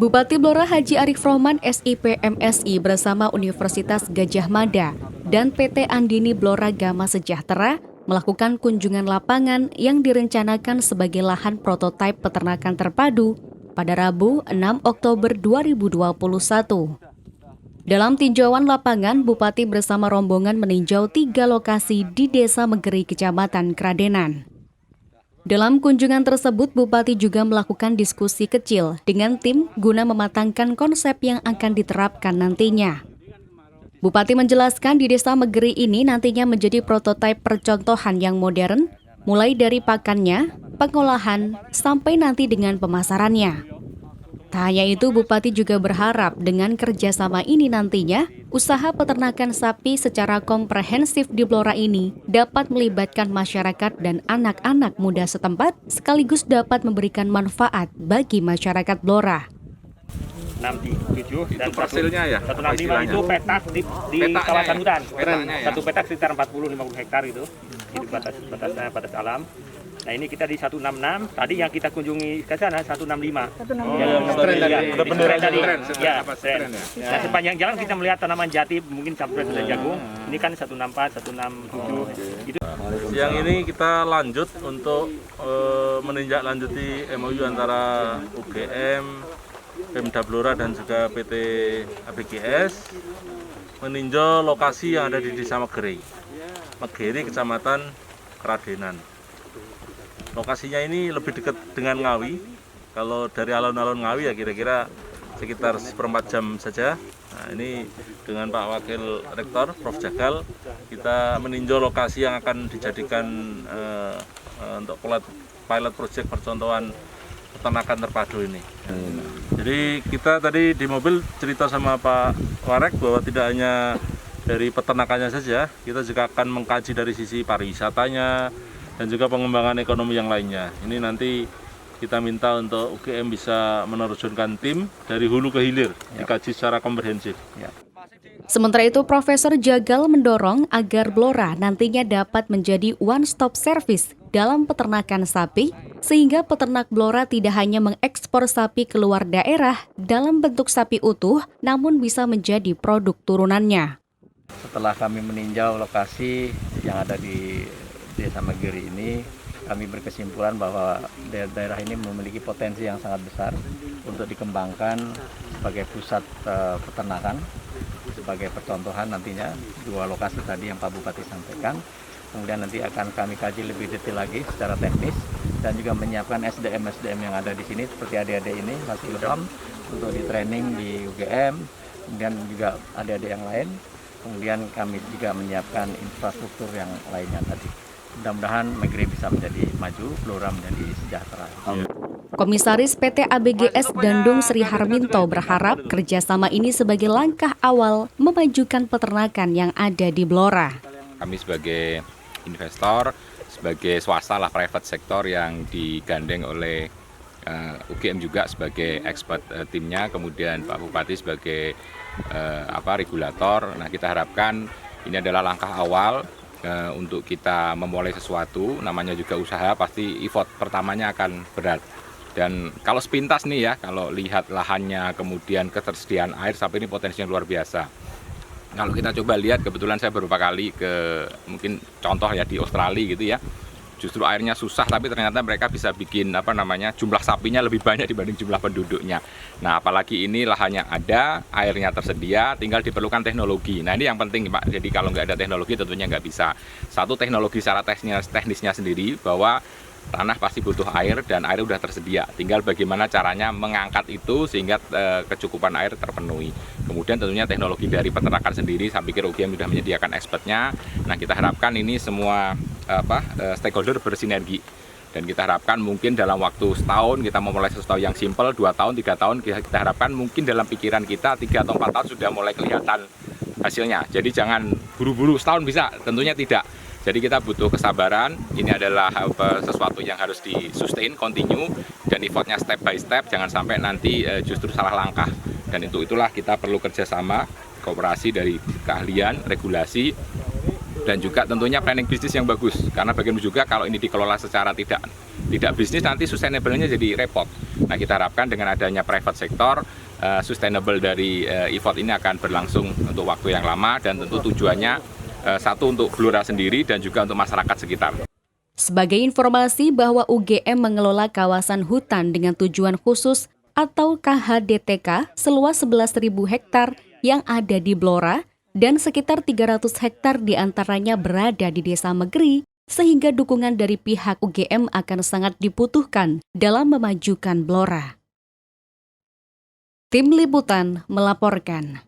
Bupati Blora Haji Arif Rohman SIP MSI bersama Universitas Gadjah Mada dan PT Andini Blora Gama Sejahtera melakukan kunjungan lapangan yang direncanakan sebagai lahan prototipe peternakan terpadu pada Rabu 6 Oktober 2021. Dalam tinjauan lapangan, Bupati bersama rombongan meninjau 3 lokasi di Desa Megeri, Kecamatan Kradenan. Dalam kunjungan tersebut, Bupati juga melakukan diskusi kecil dengan tim guna mematangkan konsep yang akan diterapkan nantinya. Bupati menjelaskan di Desa Megeri ini nantinya menjadi prototipe percontohan yang modern, mulai dari pakannya, pengolahan, sampai nanti dengan pemasarannya. Tak hanya itu, Bupati juga berharap dengan kerjasama ini nantinya, usaha peternakan sapi secara komprehensif di Blora ini dapat melibatkan masyarakat dan anak-anak muda setempat, sekaligus dapat memberikan manfaat bagi masyarakat Blora. 67 dan itu persilnya ya? 165 itu petak di kawasan hutan. Satu petak sekitar 40-50 hektar itu. Itu batasnya batas alam. Nah, ini kita di 166, tadi yang kita kunjungi ke sana 165. Ya, nah, sepanjang jalan kita melihat tanaman jati, mungkin campur dan jagung. Ini kan 164, 167. Itu. Yang ini kita lanjut untuk menindaklanjuti MOU antara UGM, Pemda Blora dan juga PT ABGS meninjau lokasi yang ada di Desa Megeri, Kecamatan Kradenan. Lokasinya ini lebih dekat dengan Ngawi. Kalau dari alun-alun Ngawi ya kira-kira sekitar 1/4 jam saja. Nah, ini dengan Pak Wakil Rektor Prof. Jagal kita meninjau lokasi yang akan dijadikan untuk pilot project percontohan peternakan terpadu ini. Jadi kita tadi di mobil cerita sama Pak Warek bahwa tidak hanya dari peternakannya saja, kita juga akan mengkaji dari sisi pariwisatanya dan juga pengembangan ekonomi yang lainnya. Ini nanti kita minta untuk UGM bisa menerjunkan tim dari hulu ke hilir, dikaji secara komprehensif. Sementara itu, Profesor Jagal mendorong agar Blora nantinya dapat menjadi one-stop service dalam peternakan sapi, sehingga peternak Blora tidak hanya mengekspor sapi keluar daerah dalam bentuk sapi utuh, namun bisa menjadi produk turunannya. Setelah kami meninjau lokasi yang ada di Desa Megeri ini, kami berkesimpulan bahwa daerah ini memiliki potensi yang sangat besar untuk dikembangkan sebagai pusat peternakan, sebagai percontohan nantinya 2 lokasi tadi yang Pak Bupati sampaikan. Kemudian nanti akan kami kaji lebih detail lagi secara teknis dan juga menyiapkan SDM yang ada di sini seperti adik-adik ini, Mas Ilham, untuk di training di UGM, kemudian juga adik-adik yang lain. Kemudian kami juga menyiapkan infrastruktur yang lainnya tadi. Mudah-mudahan Megeri bisa menjadi maju, Blora menjadi sejahtera. Komisaris PT ABGS Dandung Sri Harminto berharap kerjasama ini sebagai langkah awal memajukan peternakan yang ada di Blora. Kami sebagai investor, sebagai swasta lah, private sector yang digandeng oleh UGM juga sebagai expert timnya, kemudian Pak Bupati sebagai regulator. Nah, kita harapkan ini adalah langkah awal untuk kita memulai sesuatu. Namanya juga usaha, pasti effort pertamanya akan berat. Dan kalau sepintas nih ya, kalau lihat lahannya, kemudian ketersediaan air, sapi ini potensinya luar biasa. Kalau kita coba lihat, kebetulan saya beberapa kali ke, mungkin contoh ya di Australia gitu ya, justru airnya susah, tapi ternyata mereka bisa bikin jumlah sapinya lebih banyak dibanding jumlah penduduknya. Nah, apalagi ini lahannya ada, airnya tersedia, tinggal diperlukan teknologi. Nah, ini yang penting Pak, jadi kalau nggak ada teknologi tentunya nggak bisa. Satu, teknologi secara teknisnya sendiri, bahwa tanah pasti butuh air dan air udah tersedia. Tinggal bagaimana caranya mengangkat itu sehingga kecukupan air terpenuhi. Kemudian tentunya teknologi dari peternakan sendiri, saya pikir UGM sudah menyediakan expertnya. Nah, kita harapkan ini semua stakeholder bersinergi. Dan kita harapkan mungkin dalam waktu setahun kita memulai sesuatu yang simpel, 2 tahun, 3 tahun, kita harapkan mungkin dalam pikiran kita 3 atau 4 tahun sudah mulai kelihatan hasilnya. Jadi jangan buru-buru setahun bisa, tentunya tidak. Jadi kita butuh kesabaran, ini adalah sesuatu yang harus di-sustain, continue, dan effortnya step by step, jangan sampai nanti justru salah langkah. Dan itulah kita perlu kerjasama, kooperasi dari keahlian, regulasi, dan juga tentunya planning bisnis yang bagus, karena bagaimanapun juga kalau ini dikelola secara tidak bisnis nanti sustainable-nya jadi repot. Nah, kita harapkan dengan adanya private sector, sustainable dari effort ini akan berlangsung untuk waktu yang lama, dan tentu tujuannya satu untuk Blora sendiri dan juga untuk masyarakat sekitar. Sebagai informasi bahwa UGM mengelola kawasan hutan dengan tujuan khusus atau KHDTK seluas 11.000 hektar yang ada di Blora dan sekitar 300 hektar diantaranya berada di Desa Megeri, sehingga dukungan dari pihak UGM akan sangat dibutuhkan dalam memajukan Blora. Tim Liputan melaporkan.